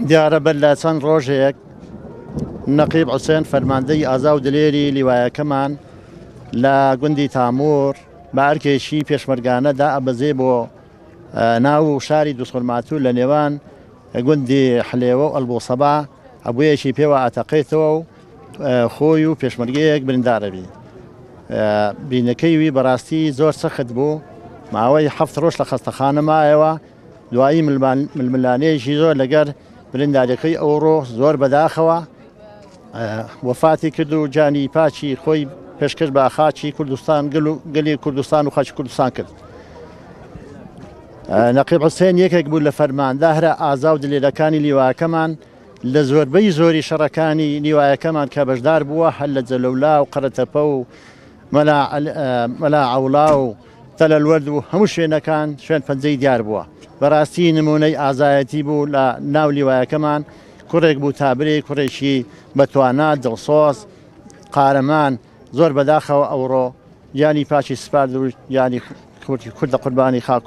دیارە بەر لە چەند ڕۆژێک نەقیب حوسێن فەرماندەی ئازا و دلێری لیوایەکەمان لە گوندی تامور بە ئەرکێکی پێشمەرگانەدا ئەبەزێ بۆ ناو و شاری دووسڵماتوو لە نێوان گوندی حلێوە و ئەلبووسەبا ئەبوویەکی پێوە ئاتەقێتەوە و خۆی و پێشمەرگەیەک بریندارەبی. بینەکەی وی بەڕاستی زۆر سەخت بوو، ماوەی 7 ڕۆژ لە خەستەخانە مایەوە، دوایی ململانەیەکی زۆر لەگەر بریندارەکەی ئەوڕۆ زۆر بەداخەوە وەفاتی کرد و جانی پاچی خۆی پێشکەش بە خاچی کوردستان گەلی کوردستان و خاچی کوردستان کرد. نەقیب حوسێن یەکێک بوو لە فەرماندەهرە ئازا و دلێرەکانی لیوایەکەمان لە زۆربەی زۆری شەڕەکانی لیوایەکەمان کە بەشدار بووە، هەر لە جەلەولا و قەرەتەپە و مەلا عەوڵا و تەلەلوەرد و هەموو شوێنەکان شوێن پەنجەی دیار بووە. بەڕاستی نمونەی ئازایەتی بوو لە ناو لیوایەکەمان، کوڕێک بوو تابرێ، کوڕێکی بەتوانات، دڵسۆز، قارەمان، زۆر بەداخەوە ئەوڕۆ یانی پاچی سپارد و یانی کوردە قوربانی خاک